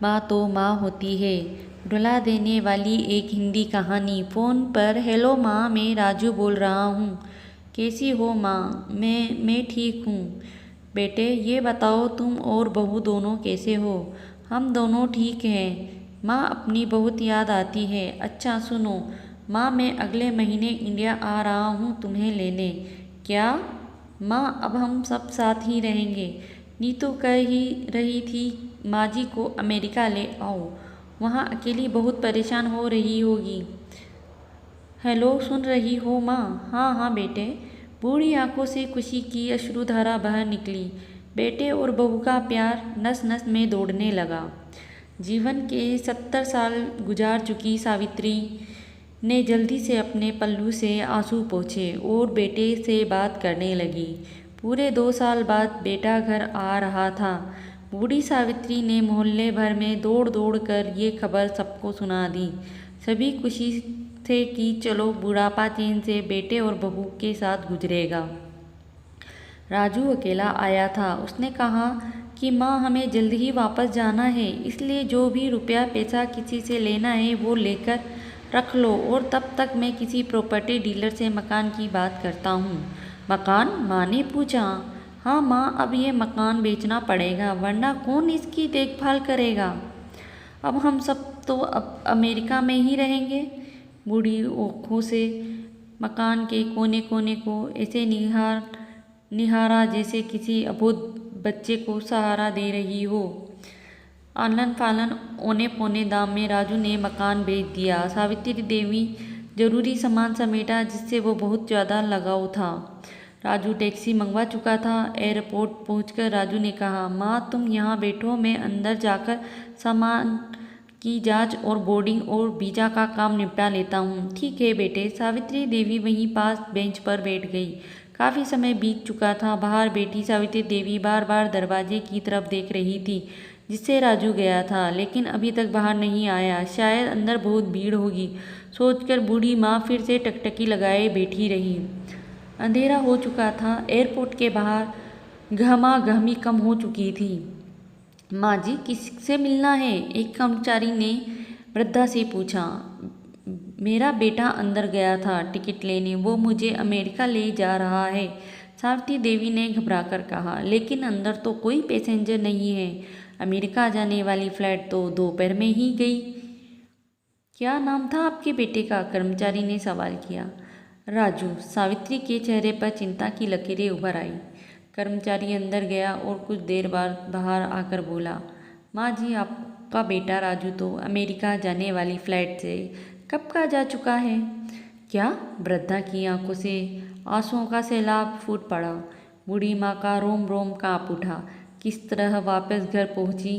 माँ तो माँ होती है। रुला देने वाली एक हिंदी कहानी। फ़ोन पर हेलो माँ, मैं राजू बोल रहा हूँ। कैसी हो माँ? मैं ठीक हूँ। बेटे ये बताओ तुम और बहू दोनों कैसे हो? हम दोनों ठीक हैं माँ, अपनी बहुत याद आती है। अच्छा सुनो माँ, मैं अगले महीने इंडिया आ रहा हूँ तुम्हें लेने। क्या? माँ अब हम सब साथ ही रहेंगे। नीतू कह ही रही थी माँ जी को अमेरिका ले आओ, वहाँ अकेली बहुत परेशान हो रही होगी। हेलो सुन रही हो माँ? हाँ हाँ बेटे। बूढ़ी आंखों से खुशी की अश्रुधारा बह निकली। बेटे और बहू का प्यार नस नस में दौड़ने लगा। जीवन के 70 साल गुजार चुकी सावित्री ने जल्दी से अपने पल्लू से आंसू पोंछे और बेटे से बात करने लगी। पूरे 2 साल बाद बेटा घर आ रहा था। बूढ़ी सावित्री ने मोहल्ले भर में दौड़ दौड़ कर ये खबर सबको सुना दी। सभी खुशी थे कि चलो बुढ़ापा चैन से बेटे और बहू के साथ गुजरेगा। राजू अकेला आया था। उसने कहा कि माँ हमें जल्द ही वापस जाना है, इसलिए जो भी रुपया पैसा किसी से लेना है वो लेकर रख लो, और तब तक मैं किसी प्रॉपर्टी डीलर से मकान की बात करता हूँ। मकान? माँ ने पूछा। हाँ माँ, अब ये मकान बेचना पड़ेगा, वरना कौन इसकी देखभाल करेगा। अब हम सब तो अब अमेरिका में ही रहेंगे। बूढ़ी आँखों से मकान के कोने कोने को ऐसे निहारा जैसे किसी अबोध बच्चे को सहारा दे रही हो। आलन फालन औने पौने दाम में राजू ने मकान बेच दिया। सावित्री देवी जरूरी सामान समेटा जिससे वो बहुत ज़्यादा लगाव था। राजू टैक्सी मंगवा चुका था। एयरपोर्ट पहुंचकर राजू ने कहा, माँ तुम यहाँ बैठो, मैं अंदर जाकर सामान की जांच और बोर्डिंग और वीज़ा का काम निपटा लेता हूँ। ठीक है बेटे। सावित्री देवी वहीं पास बेंच पर बैठ गई। काफ़ी समय बीत चुका था। बाहर बैठी सावित्री देवी बार बार दरवाजे की तरफ देख रही थी जिससे राजू गया था, लेकिन अभी तक बाहर नहीं आया। शायद अंदर बहुत भीड़ होगी सोचकर बूढ़ी माँ फिर से टकटकी लगाए बैठी रही। अंधेरा हो चुका था। एयरपोर्ट के बाहर गहमागहमी कम हो चुकी थी। माँ जी किससे मिलना है? एक कर्मचारी ने वृद्धा से पूछा। मेरा बेटा अंदर गया था टिकट लेने, वो मुझे अमेरिका ले जा रहा है, सावित्री देवी ने घबराकर कहा। लेकिन अंदर तो कोई पैसेंजर नहीं है। अमेरिका जाने वाली फ्लाइट तो दोपहर में ही गई। क्या नाम था आपके बेटे का? कर्मचारी ने सवाल किया। राजू। सावित्री के चेहरे पर चिंता की लकीरें उभर आई। कर्मचारी अंदर गया और कुछ देर बाद बाहर आकर बोला, माँ जी आपका बेटा राजू तो अमेरिका जाने वाली फ्लाइट से कब का जा चुका है। क्या? वृद्धा की आंखों से आंसुओं का सैलाब फूट पड़ा। बूढ़ी माँ का रोम रोम काँप उठा। किस तरह वापस घर पहुँची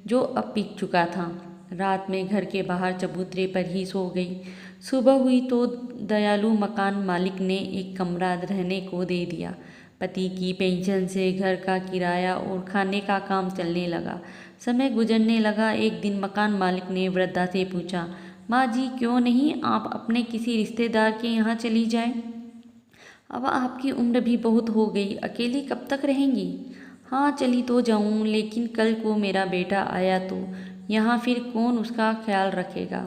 जो अब बीत चुका था। रात में घर के बाहर चबूतरे पर ही सो गई। सुबह हुई तो दयालु मकान मालिक ने एक कमरा रहने को दे दिया। पति की पेंशन से घर का किराया और खाने का काम चलने लगा। समय गुजरने लगा। एक दिन मकान मालिक ने वृद्धा से पूछा, माँ जी क्यों नहीं आप अपने किसी रिश्तेदार के यहाँ चली जाएं? अब आपकी उम्र भी बहुत हो गई, अकेली कब तक रहेंगी? हाँ चली तो जाऊँ, लेकिन कल को मेरा बेटा आया तो यहाँ फिर कौन उसका ख्याल रखेगा।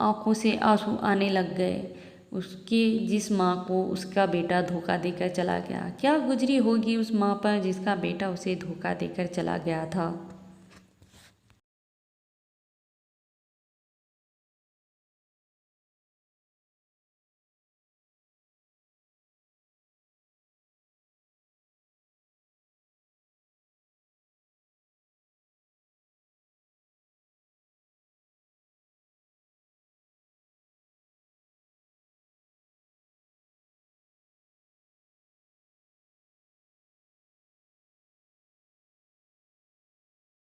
आंखों से आंसू आने लग गए। उसकी जिस माँ को उसका बेटा धोखा देकर चला गया, क्या गुजरी होगी उस माँ पर जिसका बेटा उसे धोखा देकर चला गया था।